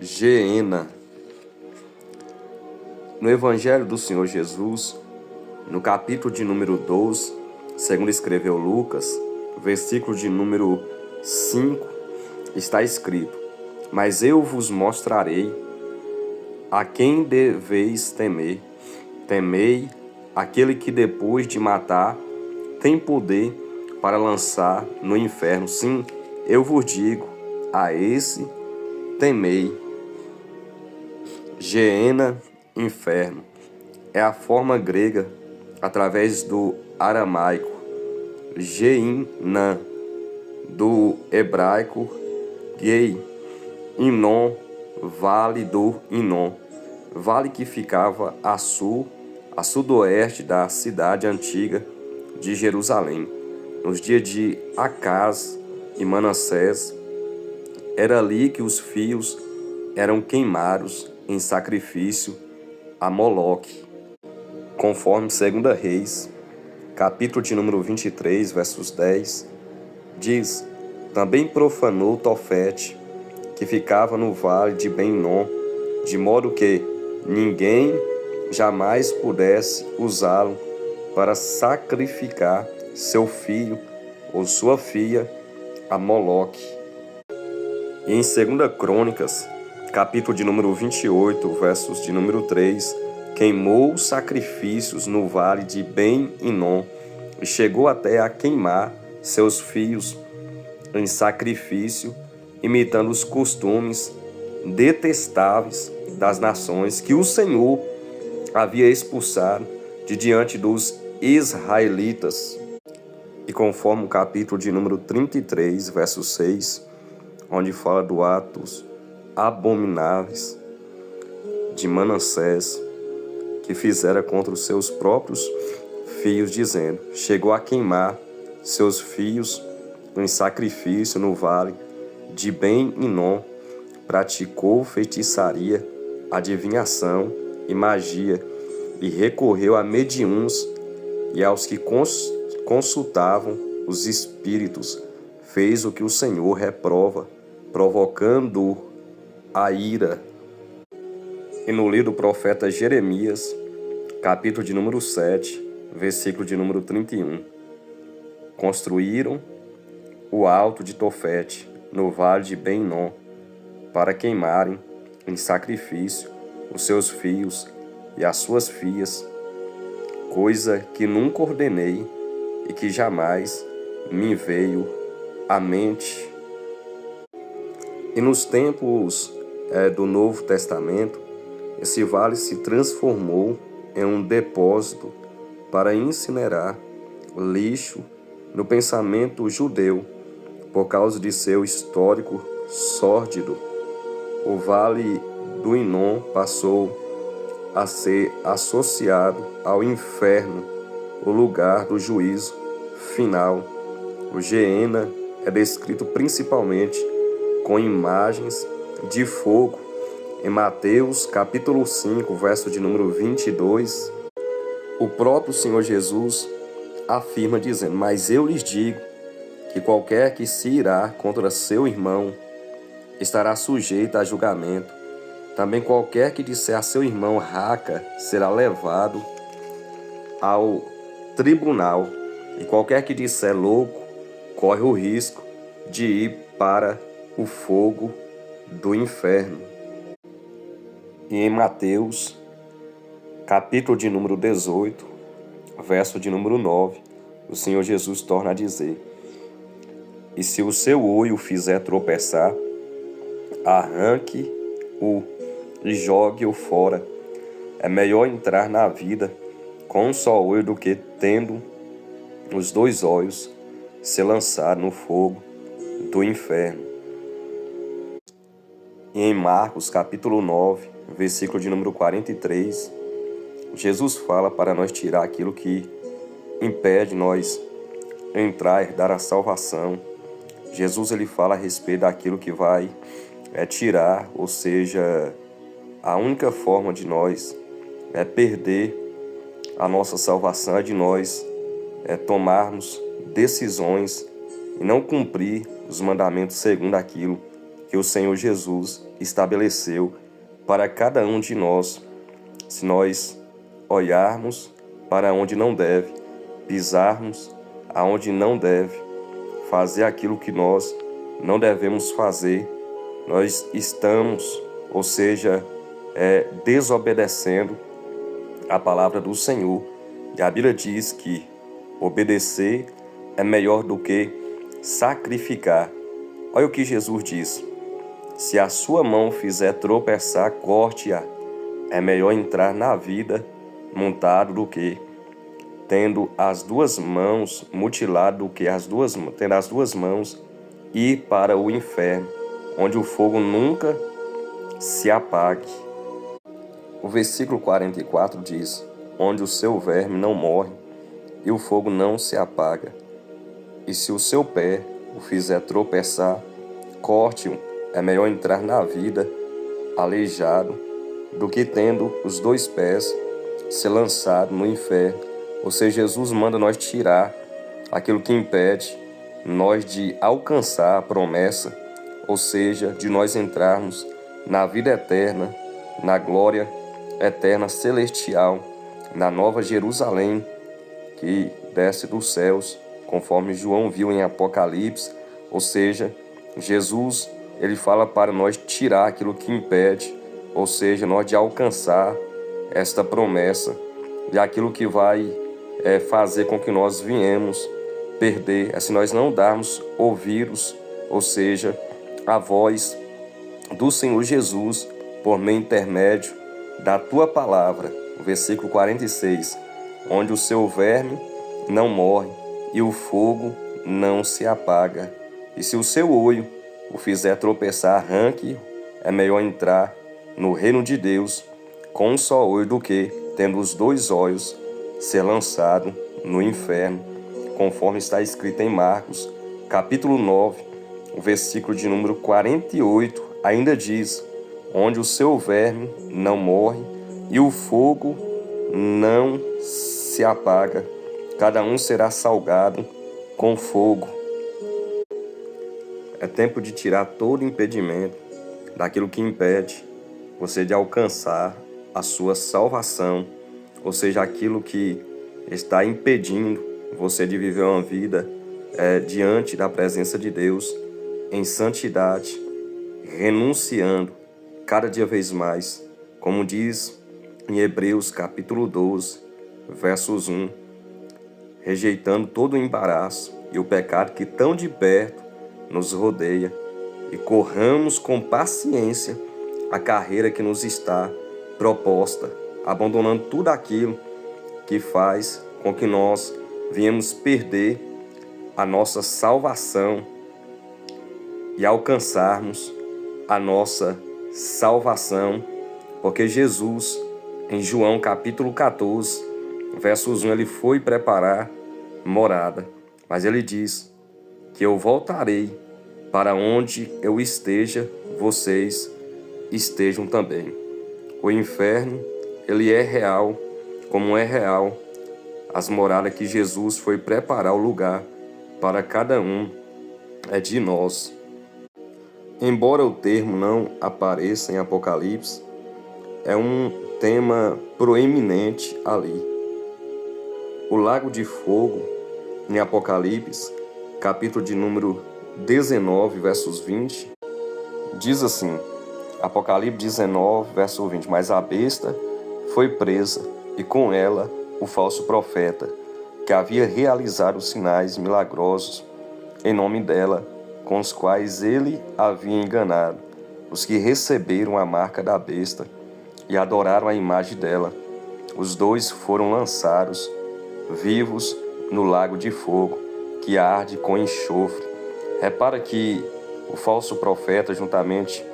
Geena. No Evangelho do Senhor Jesus, no capítulo de número 12, segundo escreveu Lucas, versículo de número 5, está escrito: Mas eu vos mostrarei a quem deveis temer. Temei aquele que depois de matar tem poder para lançar no inferno. Sim, eu vos digo, a esse temei. Geena, inferno, é a forma grega através do aramaico Gehinnom, do hebraico Gei, Inom, vale do Inom, vale que ficava a sudoeste da cidade antiga de Jerusalém. Nos dias de Acaz e Manassés, era ali que os fios eram queimados em sacrifício a Moloque, conforme 2 Reis, capítulo de número 23, versos 10, diz: Também profanou Tofete, que ficava no vale de Ben-Inom, de modo que ninguém jamais pudesse usá-lo para sacrificar seu filho ou sua filha a Moloque. E em 2 Crônicas, capítulo de número 28, versos de número 3, queimou sacrifícios no vale de Ben-Inom e chegou até a queimar seus filhos em sacrifício, imitando os costumes detestáveis das nações que o Senhor havia expulsado de diante dos israelitas. E conforme o capítulo de número 33, verso 6, onde fala do atos abomináveis de Manassés, que fizera contra os seus próprios filhos, dizendo: chegou a queimar seus filhos em sacrifício no vale de Ben-Inom, praticou feitiçaria, adivinhação e magia, e recorreu a mediuns e aos que consultavam os espíritos. Fez o que o Senhor reprova, provocando a ira. E no livro do profeta Jeremias, capítulo de número 7, versículo de número 31, construíram o alto de Tofete, no vale de Ben-Inom, para queimarem em sacrifício os seus filhos e as suas filhas, coisa que nunca ordenei e que jamais me veio à mente. E nos tempos do Novo Testamento, esse vale se transformou em um depósito para incinerar lixo no pensamento judeu, por causa de seu histórico sórdido. O Vale do Inom passou a ser associado ao inferno, o lugar do juízo final. O Geena é descrito principalmente com imagens de fogo. Em Mateus capítulo 5, verso de número 22, o próprio Senhor Jesus afirma dizendo: Mas eu lhes digo que qualquer que se irá contra seu irmão estará sujeito a julgamento. Também qualquer que disser a seu irmão raca será levado ao tribunal, e qualquer que disser louco corre o risco de ir para o fogo do inferno. E em Mateus, capítulo de número 18, verso de número 9, o Senhor Jesus torna a dizer: E se o seu olho o fizer tropeçar, arranque-o e jogue-o fora. É melhor entrar na vida com um só olho do que, tendo os dois olhos, se lançar no fogo do inferno. E em Marcos capítulo 9, versículo de número 43, Jesus fala para nós tirar aquilo que impede nós entrar e herdar a salvação. Jesus ele fala a respeito daquilo que vai tirar, ou seja, a única forma de nós perder a nossa salvação é de nós tomarmos decisões e não cumprir os mandamentos segundo aquilo que o Senhor Jesus estabeleceu para cada um de nós, se nós olharmos para onde não deve, pisarmos aonde não deve, fazer aquilo que nós não devemos fazer, nós estamos, ou seja, desobedecendo a palavra do Senhor. E a Bíblia diz que obedecer é melhor do que sacrificar. Olha o que Jesus diz: se a sua mão fizer tropeçar, corte-a. É melhor entrar na vida montado do que tendo as duas mãos mutilado, do que tendo as duas mãos ir para o inferno, onde o fogo nunca se apague. O versículo 44 diz: onde o seu verme não morre e o fogo não se apaga. E se o seu pé o fizer tropeçar, corte-o. É melhor entrar na vida aleijado do que tendo os dois pés ser lançado no inferno. Ou seja, Jesus manda nós tirar aquilo que impede nós de alcançar a promessa, ou seja, de nós entrarmos na vida eterna, na glória eterna celestial, na nova Jerusalém que desce dos céus, conforme João viu em Apocalipse. Ou seja, Jesus, ele fala para nós tirar aquilo que impede, ou seja, nós de alcançar esta promessa, e aquilo que vai fazer com que nós viemos perder, se nós não darmos ouvidos, ou seja, a voz do Senhor Jesus, por meio intermédio da tua palavra. O versículo 46, onde o seu verme não morre e o fogo não se apaga. E se o seu olho o fizer tropeçar, arranque. É melhor entrar no reino de Deus com um só olho do que, tendo os dois olhos, ser lançado no inferno, conforme está escrito em Marcos, capítulo 9, o versículo de número 48, ainda diz: onde o seu verme não morre e o fogo não se apaga, cada um será salgado com fogo. É tempo de tirar todo impedimento daquilo que impede você de alcançar a sua salvação, ou seja, aquilo que está impedindo você de viver uma vida diante da presença de Deus em santidade, renunciando cada dia vez mais, como diz em Hebreus capítulo 12, versos 1, rejeitando todo o embaraço e o pecado que tão de perto nos rodeia, e corramos com paciência a carreira que nos está proposta, abandonando tudo aquilo que faz com que nós viemos perder a nossa salvação e alcançarmos a nossa salvação, porque Jesus, em João capítulo 14, versos 1, ele foi preparar morada, mas ele diz que eu voltarei para onde eu esteja, vocês estejam também. O inferno, ele é real, como é real as moradas que Jesus foi preparar o lugar para cada um de nós. Embora o termo não apareça em Apocalipse, é um tema proeminente ali. O lago de fogo, em Apocalipse, capítulo de número 19, versos 20, diz assim, Apocalipse 19, verso 20, mas a besta foi presa, e com ela o falso profeta, que havia realizado os sinais milagrosos em nome dela, com os quais ele havia enganado os que receberam a marca da besta e adoraram a imagem dela. Os dois foram lançados vivos no lago de fogo, que arde com enxofre. Repara que o falso profeta, juntamente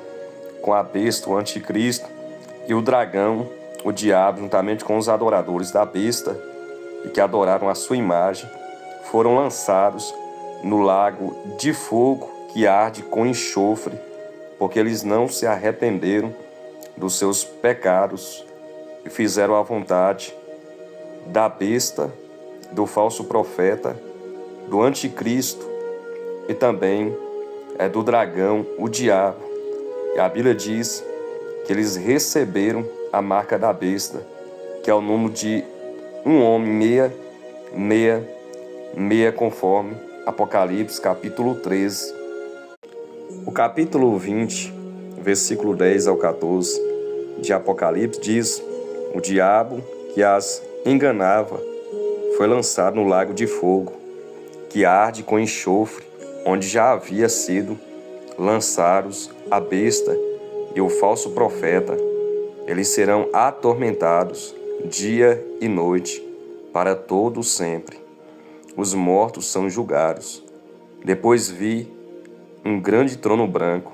com a besta, o anticristo, e o dragão, o diabo, juntamente com os adoradores da besta, e que adoraram a sua imagem, foram lançados no lago de fogo, que arde com enxofre, porque eles não se arrependeram dos seus pecados e fizeram a vontade da besta, do falso profeta, do anticristo e também do dragão, o diabo. E a Bíblia diz que eles receberam a marca da besta, que é o número de um homem, meia, conforme Apocalipse, capítulo 13. O capítulo 20, versículo 10 ao 14 de Apocalipse diz: o diabo que as enganava foi lançado no lago de fogo, que arde com enxofre, onde já havia sido lançados a besta e o falso profeta. Eles serão atormentados dia e noite, para todo sempre. Os mortos são julgados. Depois vi um grande trono branco,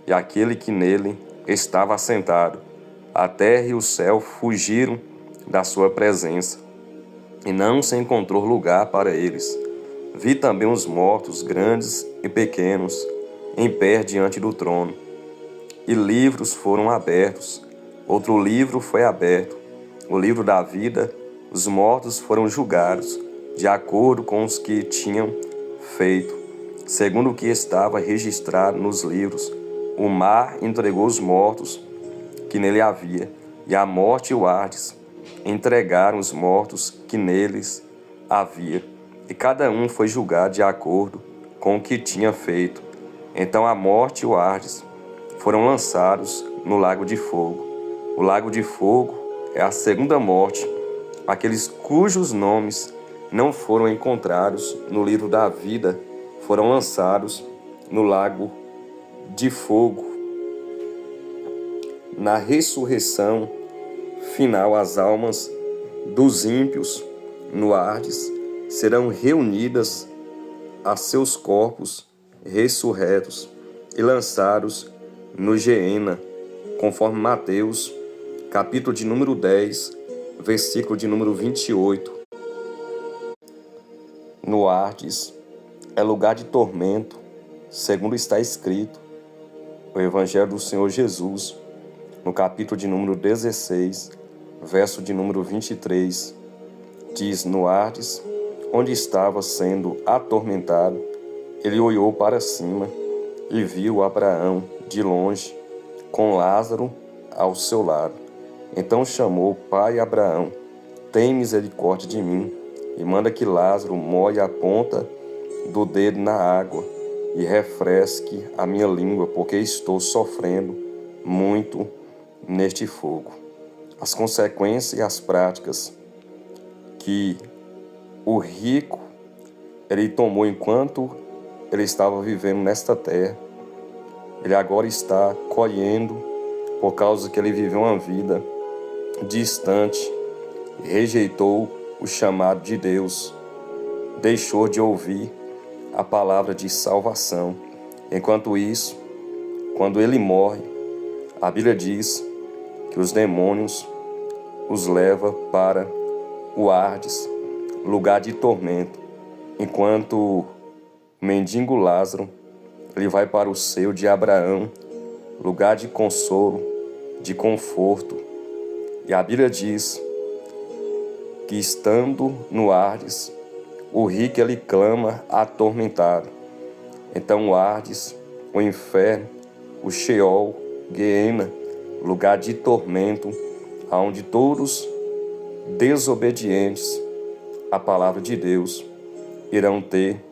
e aquele que nele estava assentado. A terra e o céu fugiram da sua presença, e não se encontrou lugar para eles. Vi também os mortos, grandes e pequenos, em pé diante do trono. E livros foram abertos. Outro livro foi aberto, o livro da vida. Os mortos foram julgados, de acordo com os que tinham feito, segundo o que estava registrado nos livros. O mar entregou os mortos que nele havia, e a morte e o Hades entregaram os mortos que neles havia, e cada um foi julgado de acordo com o que tinha feito. Então a morte e o Hades foram lançados no lago de fogo. O lago de fogo é a segunda morte. Aqueles cujos nomes não foram encontrados no livro da vida foram lançados no lago de fogo. Na ressurreição final, as almas dos ímpios no Hades serão reunidas a seus corpos ressurretos e lançados no Geena, conforme Mateus, capítulo de número 10, versículo de número 28. No Hades é lugar de tormento, segundo está escrito no Evangelho do Senhor Jesus, no capítulo de número 16, verso de número 23. Diz: no Hades, onde estava sendo atormentado, ele olhou para cima e viu Abraão de longe, com Lázaro ao seu lado. Então chamou: pai Abraão, tem misericórdia de mim, e manda que Lázaro molhe a ponta do dedo na água e refresque a minha língua, porque estou sofrendo muito neste fogo. As consequências e as práticas que o rico ele tomou enquanto ele estava vivendo nesta terra, ele agora está colhendo por causa que ele viveu uma vida distante, rejeitou o chamado de Deus, deixou de ouvir a palavra de salvação. Enquanto isso, quando ele morre, a Bíblia diz que os demônios os leva para o Hades, lugar de tormento, enquanto o mendigo Lázaro ele vai para o seio de Abraão, lugar de consolo, de conforto. E a Bíblia diz que estando no Hades, o rico ele clama atormentado. Então o Hades, o inferno, o Sheol, Geena, lugar de tormento, aonde todos desobedientes à palavra de Deus irão ter,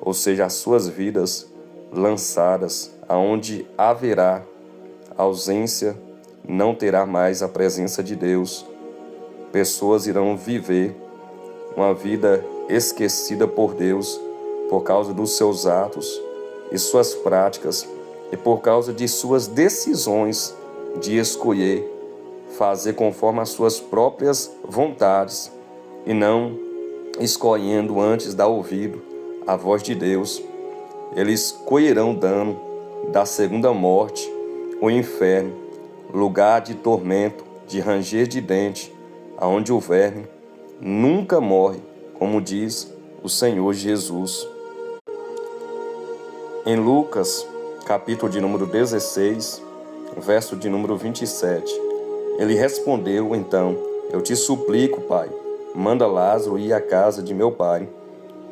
ou seja, as suas vidas lançadas, aonde haverá ausência, não terá mais a presença de Deus. Pessoas irão viver uma vida esquecida por Deus por causa dos seus atos e suas práticas e por causa de suas decisões de escolher fazer conforme as suas próprias vontades e não escolhendo antes dar ouvido à voz de Deus. Eles colherão dano da segunda morte, o inferno, lugar de tormento, de ranger de dente, aonde o verme nunca morre, como diz o Senhor Jesus. Em Lucas, capítulo de número 16, verso de número 27, ele respondeu: então, eu te suplico, pai, manda Lázaro ir à casa de meu pai,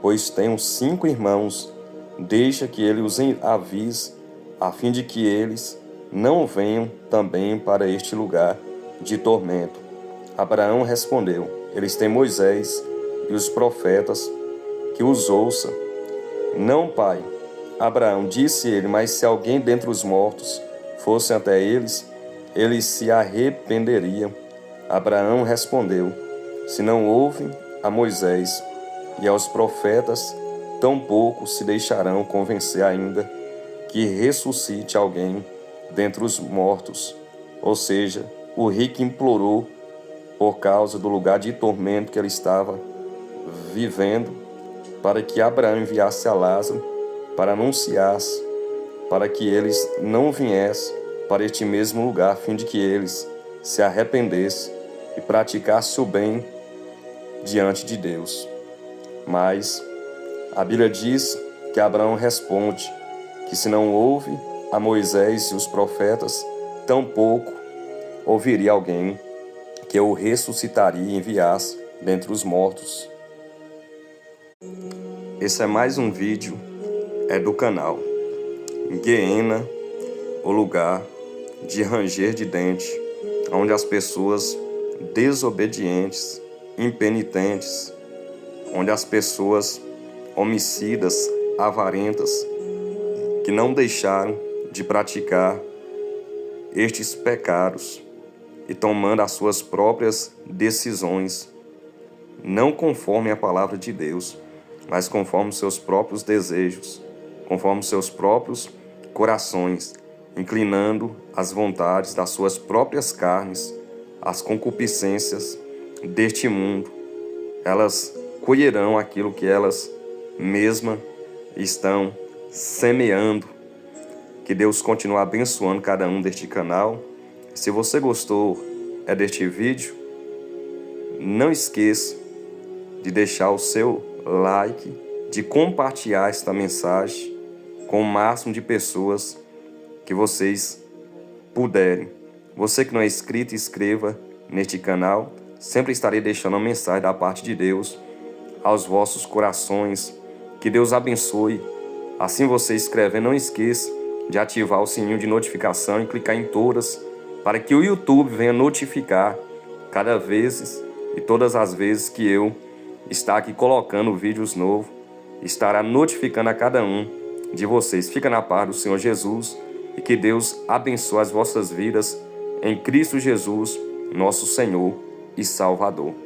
pois tenho 5 irmãos, deixa que ele os avise, a fim de que eles não venham também para este lugar de tormento. Abraão respondeu: eles têm Moisés e os profetas, que os ouça. Não, pai. Abraão, disse ele, mas se alguém dentre os mortos fosse até eles, eles se arrependeriam. Abraão respondeu: se não ouvem a Moisés e aos profetas, tampouco se deixarão convencer ainda que ressuscite alguém dentre os mortos. Ou seja, o rico implorou por causa do lugar de tormento que ele estava vivendo, para que Abraão enviasse a Lázaro para anunciasse, para que eles não viessem para este mesmo lugar, a fim de que eles se arrependessem e praticassem o bem diante de Deus. Mas a Bíblia diz que Abraão responde que se não ouve a Moisés e os profetas, tampouco ouviria alguém que o ressuscitaria e enviasse dentre os mortos. Esse é mais um vídeo do canal Guiena, o lugar de ranger de dente, onde as pessoas desobedientes, impenitentes, onde as pessoas homicidas, avarentas, que não deixaram de praticar estes pecados e tomando as suas próprias decisões, não conforme a palavra de Deus, mas conforme os seus próprios desejos, conforme os seus próprios corações, inclinando as vontades das suas próprias carnes, as concupiscências deste mundo. Elas colherão aquilo que elas mesmas estão semeando. Que Deus continue abençoando cada um deste canal. Se você gostou deste vídeo, não esqueça de deixar o seu like, de compartilhar esta mensagem com o máximo de pessoas que vocês puderem. Você que não é inscrito, inscreva neste canal. Sempre estarei deixando uma mensagem da parte de Deus aos vossos corações. Que Deus abençoe. Assim você escrevendo, não esqueça de ativar o sininho de notificação e clicar em todas, para que o YouTube venha notificar cada vez e todas as vezes que eu estar aqui colocando vídeos novos, estará notificando a cada um de vocês. Fica na paz do Senhor Jesus e que Deus abençoe as vossas vidas em Cristo Jesus, nosso Senhor e Salvador.